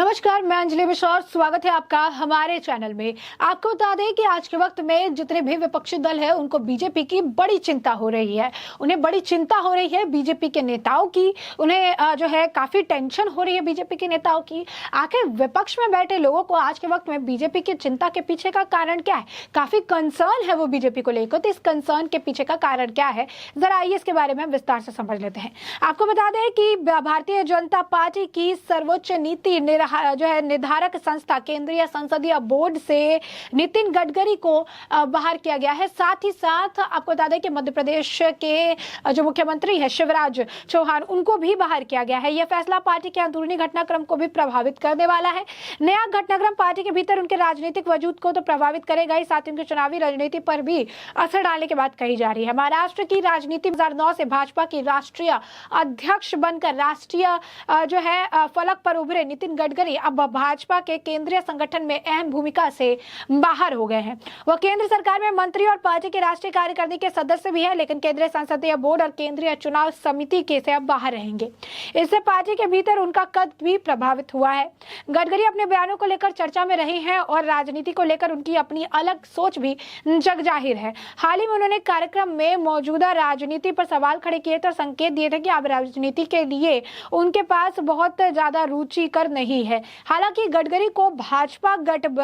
नमस्कार, मैं अंजलि मिश्रा और स्वागत है आपका हमारे चैनल में। आपको बता दें कि आज के वक्त में जितने भी विपक्षी दल है उनको बीजेपी की बड़ी चिंता हो रही है। उन्हें बड़ी चिंता हो रही है बीजेपी के नेताओं की। उन्हें जो है काफी टेंशन हो रही है बीजेपी के नेताओं की। आखिर विपक्ष में बैठे लोगों को आज के वक्त में बीजेपी की चिंता के पीछे का कारण क्या है? काफी कंसर्न है वो बीजेपी को लेकर। तो इस कंसर्न के पीछे का कारण क्या है, जरा आइए इसके बारे में विस्तार से समझ लेते हैं। आपको बता दें कि भारतीय जनता पार्टी की सर्वोच्च नीति जो है निर्धारक संस्था केंद्रीय संसदीय बोर्ड से नितिन गडकरी को बाहर किया गया है। साथ ही साथ आपको बता दें कि मध्य प्रदेश के जो मुख्यमंत्री है शिवराज चौहान, उनको भी बाहर किया गया है। यह फैसला पार्टी के अंदरूनी घटनाक्रम को भी प्रभावित करने वाला है। नया घटनाक्रम पार्टी के भीतर उनके राजनीतिक वजूद को तो प्रभावित करेगा ही, साथ ही उनकी चुनावी रणनीति पर भी असर डालने की बात कही जा रही है। महाराष्ट्र की राजनीति 2009 से भाजपा की राष्ट्रीय अध्यक्ष बनकर राष्ट्रीय जो है फलक पर उभरे नितिन गडकरी अब भाजपा के केंद्रीय संगठन में अहम भूमिका से बाहर हो गए हैं। वह केंद्र सरकार में मंत्री और पार्टी के राष्ट्रीय कार्यकारिणी के सदस्य भी है, लेकिन केंद्रीय संसदीय बोर्ड और केंद्रीय चुनाव समिति के से अब बाहर रहेंगे। इससे पार्टी के भीतर उनका कद भी प्रभावित हुआ है। गडकरी अपने बयानों को लेकर चर्चा में रहे हैं और राजनीति को लेकर उनकी अपनी अलग सोच भी जग जाहिर है। हाल ही में उन्होंने कार्यक्रम में मौजूदा राजनीति पर सवाल खड़े किए थे और संकेत दिए थे कि अब राजनीति के लिए उनके पास बहुत ज्यादा रुचिकर नहीं है। हालांकि गडकरी को भाजपा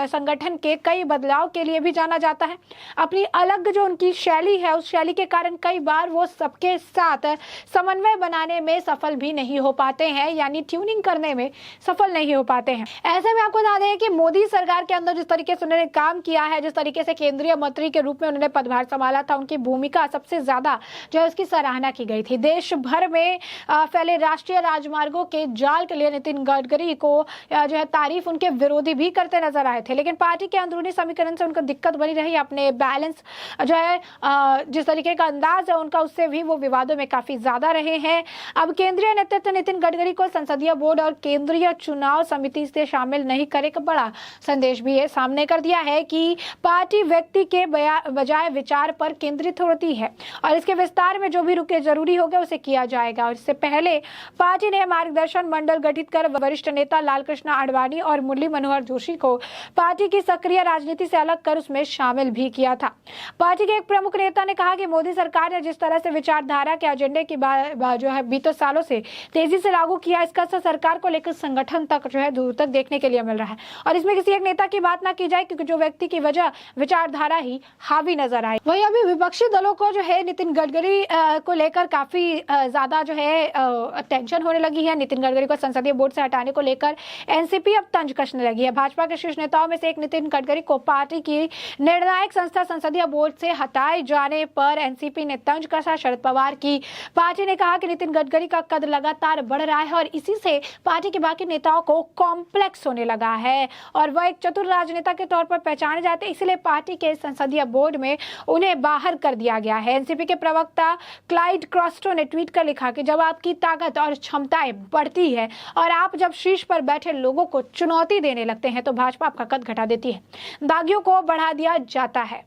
संगठन के कई बदलाव के लिए भी जाना जाता है। अपनी अलग जो उनकी शैली है, उस शैली के कारण कई बार वो सबके साथ समन्वय बनाने में सफल भी नहीं हो पाते हैं, यानी ट्यूनिंग करने में सफल नहीं हो पाते हैं। ऐसे में आपको बता दें कि मोदी सरकार के अंदर जिस तरीके से उन्होंने काम किया है, जिस तरीके से केंद्रीय मंत्री के रूप में उन्होंने पदभार संभाला था, उनकी भूमिका सबसे ज्यादा जो है उसकी सराहना की गई थी। देश भर में फैले राष्ट्रीय राजमार्गों के जाल के लिए नितिन गडकरी को जो है तारीफ उनके विरोधी भी करते नजर आए थे, लेकिन पार्टी के अंदरूनी समीकरण से उनको दिक्कत बनी रही। अपने बैलेंस जो है जिस तरीके का अंदाज है उनका, उससे भी वो विवादों में काफी ज्यादा रहे हैं। अब केंद्रीय नेतृत्व नितिन गडकरी को संसदीय बोर्ड और केंद्रीय चुनाव समिति से शामिल नहीं करे का बड़ा संदेश भी ये सामने कर दिया है कि पार्टी व्यक्ति के बजाय विचार पर केंद्रित होती है और इसके विस्तार में जो भी रुके जरूरी होगा उसे किया जाएगा। और इससे पहले पार्टी ने मार्गदर्शन मंडल गठित कर वरिष्ठ नेता लालकृष्ण आडवाणी और मुरली मनोहर जोशी को पार्टी की सक्रिय राजनीति से अलग कर उसमें शामिल भी किया था। पार्टी के एक प्रमुख नेता ने कहा कि मोदी सरकार ने जिस तरह से विचारधारा के एजेंडे की जो है बीते सालों से तेजी से लागू किया, इसका असर सरकार को लेकर संगठन तक जो है दूर तक देखने के लिए मिल रहा है। और इसमें किसी एक नेता की बात ना की जाए, क्योंकि जो व्यक्ति की वजह विचारधारा ही हावी नजर आए। वही अभी विपक्षी दलों को जो है नितिन गडकरी को लेकर काफी ज्यादा जो है टेंशन होने लगी है। नितिन गडकरी को संसदीय बोर्ड से हटाने को लेकर एनसीपी अब तंज कसने लगी है। भाजपा के शीर्ष नेताओं में से एक नितिन गडकरी को पार्टी की निर्णायक संस्था संसदीय बोर्ड से हटाए जाने पर एनसीपी ने तंज कसा। शरद पवार की पार्टी ने कहा कि नितिन गडकरी का कद लगातार बढ़ रहा है और इसी से पार्टी के बाकी नेताओं को कॉम्प्लेक्स होने लगा है और वह एक चतुर राजनेता के तौर पर पहचाने जाते, इसलिए पार्टी के संसदीय बोर्ड में उन्हें बाहर कर दिया गया है। एनसीपी के प्रवक्ता क्लाइड क्रॉस्टो ने ट्वीट कर लिखा कि जब आपकी ताकत और क्षमताएं बढ़ती है और आप जब शीर्ष पर बैठे लोगों को चुनौती देने लगते हैं तो भाजपा आपका कद घटा देती है, दागियों को बढ़ा दिया जाता है।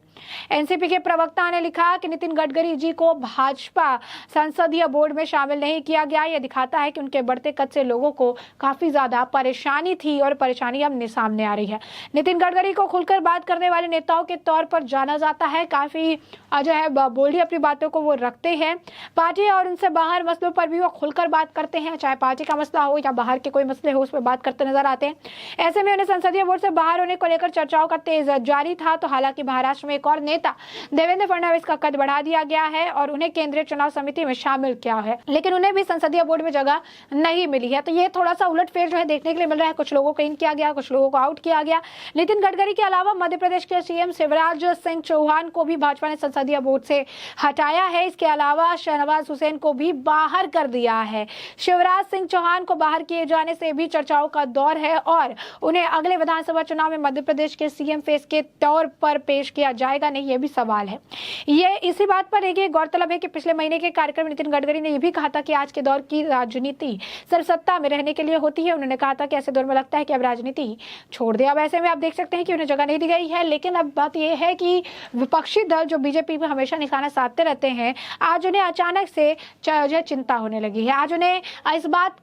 एनसीपी के प्रवक्ता ने लिखा कि नितिन गडकरी जी को भाजपा संसदीय बोर्ड में शामिल नहीं किया गया। यह दिखाता है कि उनके बढ़ते कद से लोगों को काफी ज्यादा परेशानी थी और परेशानी अब सामने आ रही है। नितिन गडकरी को खुलकर बात करने वाले नेताओं के तौर पर जाना जाता है। काफी जो है बोल्डली अपनी बातों को वो रखते हैं। पार्टी और उनसे बाहर मसलों पर भी वो खुलकर बात करते हैं, चाहे पार्टी का मसला हो या बाहर के कोई मसले हो, उस पर बात करते नजर आते हैं। ऐसे में उन्हें संसदीय बोर्ड से बाहर होने को लेकर चर्चाओं का तेज जारी था। तो हालांकि महाराष्ट्र में एक और नेता देवेंद्र फडणवीस का कद बढ़ा दिया गया है और उन्हें केंद्रीय चुनाव समिति में शामिल किया है, लेकिन उन्हें भी संसदीय बोर्ड में जगह नहीं मिली है। तो ये थोड़ा सा उलटफेर जो है देखने के लिए मिल रहा है। कुछ लोगों को इन किया गया, कुछ लोगों को आउट किया गया। नितिन गडकरी के अलावा मध्य प्रदेश के सीएम शिवराज सिंह चौहान को भी भाजपा ने संसदीय बोर्ड से हटाया है। इसके अलावा शहनवाज हुसैन को भी बाहर कर दिया है। शिवराज सिंह चौहान को बाहर किए जाने से भी चर्चाओं का दौर है और उन्हें अगले विधानसभा चुनाव में मध्य प्रदेश के सीएम फेस के तौर पर पेश किया जाएगा। जाएगा नहीं, ये भी सवाल है। ये इसी बात पर देखिए गौरतलब है कि पिछले महीने के कार्यक्रम में नितिन गडकरी ने यह भी कहा था कि आज के दौर की राजनीति सिर्फ सत्ता में रहने के लिए होती है। उन्होंने कहा था कि ऐसे दौर में लगता है कि अब राजनीति छोड़ दे। अब ऐसे में आप देख सकते हैं कि उन्हें जगह नहीं दी गई है। लेकिन अब बात यह है कि विपक्षी दल जो बीजेपी में हमेशा निशाना साधते रहते हैं, आज उन्हें अचानक से जो चिंता होने लगी है। आज उन्हें इस बात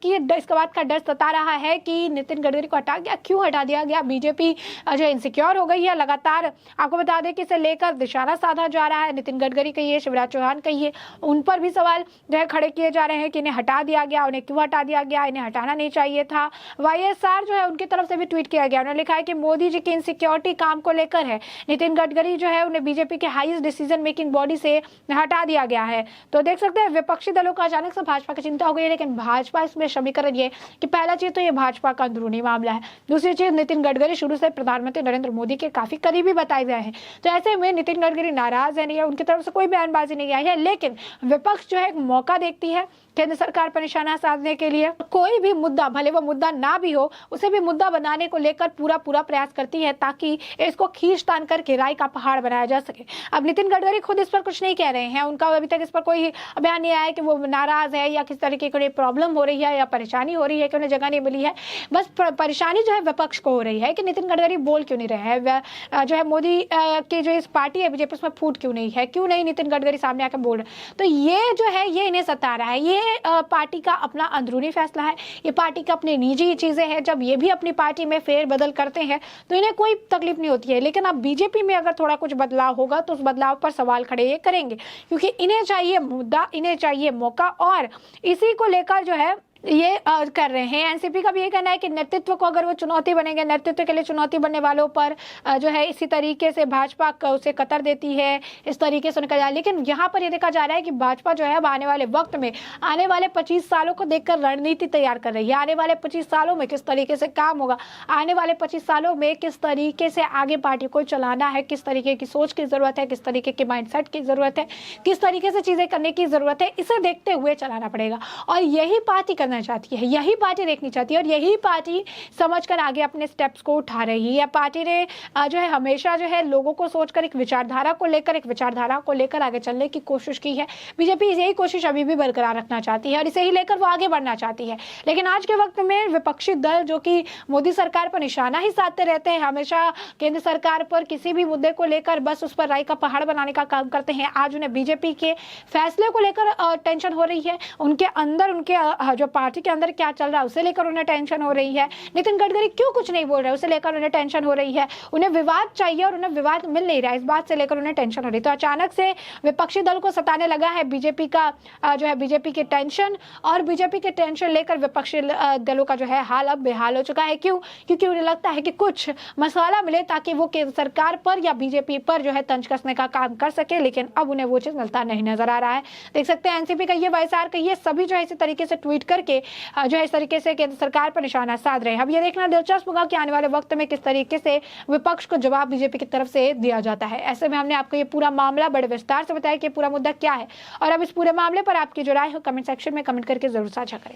का डर सता रहा है कि नितिन गडकरी को हटा गया, क्यों हटा दिया गया। बीजेपी जो इनसिक्योर हो गई है लगातार। आपको बता दें कि इसे लेकर निशाना साधा जा रहा है। नितिन गडकरी कहिए, शिवराज चौहान कहिए, उन पर भी सवाल जो है खड़े किए जा रहे हैं कि इन्हें हटा दिया गया, उन्हें क्यों हटा दिया गया, इन्हें हटाना नहीं चाहिए था। वाईएसआर जो है उनकी तरफ से भी ट्वीट किया गया। उन्होंने लिखा है कि मोदी जी की इनसिक्योरिटी काम को लेकर है। नितिन गडकरी जो है उन्हें बीजेपी के हाईएस्ट डिसीजन मेकिंग बॉडी से हटा दिया गया है। तो देख सकते हैं विपक्षी दलों को अचानक से भाजपा की चिंता हो गई है। लेकिन भाजपा इसमें समीकरण ये कि पहला चीज तो ये भाजपा का अंदरूनी मामला है। दूसरी चीज, नितिन गडकरी शुरू से प्रधानमंत्री नरेंद्र मोदी के काफी करीबी बताए गए हैं। तो ऐसे में नितिन गडकरी नाराज है, नहीं है, उनकी तरफ से कोई बयानबाजी नहीं आई है। लेकिन विपक्ष जो है एक मौका देखती है केंद्र सरकार पर निशाना साधने के लिए। कोई भी मुद्दा, भले वो मुद्दा ना भी हो, उसे भी मुद्दा बनाने को लेकर पूरा प्रयास करती है ताकि इसको खींचतान करके राय का पहाड़ बनाया जा सके। अब नितिन गडकरी खुद इस पर कुछ नहीं कह रहे हैं। उनका अभी तक इस पर कोई बयान नहीं आया है कि वो नाराज है या किस तरीके की प्रॉब्लम हो रही है या परेशानी हो रही है कि उन्हें जगह नहीं मिली है। बस परेशानी जो है विपक्ष को हो रही है कि नितिन गडकरी बोल क्यों नहीं रहे हैं। जो है मोदी की जो इस पार्टी है बीजेपी, उसमें फूट क्यों नहीं है, क्यों नहीं नितिन गडकरी सामने आकर बोल रहे। तो ये जो है ये इन्हें सता रहा है। ये पार्टी का अपना अंदरूनी फैसला है, ये पार्टी का अपनी निजी चीजें हैं। जब ये भी अपनी पार्टी में फेरबदल करते हैं तो इन्हें कोई तकलीफ नहीं होती है। लेकिन अब बीजेपी में अगर थोड़ा कुछ बदलाव होगा तो उस बदलाव पर सवाल खड़े ये करेंगे, क्योंकि इन्हें चाहिए मुद्दा, इन्हें चाहिए मौका, और इसी को लेकर जो है ये कर रहे हैं। एनसीपी का भी ये कहना है कि नेतृत्व को अगर वो चुनौती बनेंगे, नेतृत्व के लिए चुनौती बनने वालों पर जो है इसी तरीके से भाजपा उसे कतर देती है, इस तरीके से उनका। लेकिन यहाँ पर ये देखा जा रहा है कि भाजपा जो है अब आने वाले वक्त में, आने वाले 25 सालों को देखकर रणनीति तैयार कर रही है। आने वाले 25 सालों में किस तरीके से काम होगा, आने वाले 25 सालों में किस तरीके से आगे पार्टी को चलाना है, किस तरीके की सोच की जरूरत है, किस तरीके की माइंडसेट की जरूरत है, किस तरीके से चीजें करने की जरूरत है, इसे देखते हुए चलाना पड़ेगा। और यही पार्टी करना चाहती है, यही पार्टी देखनी चाहती है, और यही पार्टी समझकर आगे अपने स्टेप्स को उठा रही है। पार्टी ने जो है हमेशा जो है लोगों को सोचकर एक विचारधारा को लेकर आगे चलने की कोशिश की है। बीजेपी यही कोशिश अभी भी बरकरार रखना चाहती है और इसे ही लेकर वो आगे बढ़ना चाहती है। लेकिन आज के वक्त में विपक्षी दल जो कि मोदी सरकार पर निशाना ही साधते रहते हैं, हमेशा केंद्र सरकार पर किसी भी मुद्दे को लेकर बस उस पर राय का पहाड़ बनाने का काम करते हैं। आज उन्हें बीजेपी के फैसले को लेकर टेंशन हो रही है, उनके अंदर, उनके जो पार्टी के अंदर क्या चल रहा है उसे लेकर उन्हें टेंशन हो रही है। नितिन गडकरी क्यों कुछ नहीं बोल रहे, उसे लेकर उन्हें टेंशन हो रही है। उन्हें विवाद चाहिए और उन्हें विवाद मिल नहीं रहा है, इस बात से लेकर उन्हें टेंशन हो रही है। तो अचानक से विपक्षी दल को सताने लगा है बीजेपी का जो है बीजेपी की टेंशन, और बीजेपी के टेंशन लेकर विपक्षी दलों का जो है हाल अब बेहाल हो चुका है। क्यों? क्योंकि उन्हें लगता है कि कुछ मसाला मिले ताकि वो केंद्र सरकार पर या बीजेपी पर जो है तंज कसने का काम कर सके। लेकिन अब उन्हें वो चीज मिलता नहीं नजर आ रहा है। देख सकते हैं एनसीपी का ये, वाईएसआर का ये, सभी जो है इसी तरीके से ट्वीट करके जो है इस तरीके से केंद्र सरकार पर निशाना साध रहे हैं। अब ये देखना दिलचस्प होगा कि आने वाले वक्त में किस तरीके से विपक्ष को जवाब बीजेपी की तरफ से दिया जाता है। ऐसे में हमने आपको ये पूरा मामला बड़े विस्तार से बताया कि पूरा मुद्दा क्या है, और अब इस पूरे मामले पर आपकी जो राय हो कमेंट सेक्शन में कमेंट करके जरूर साझा करें।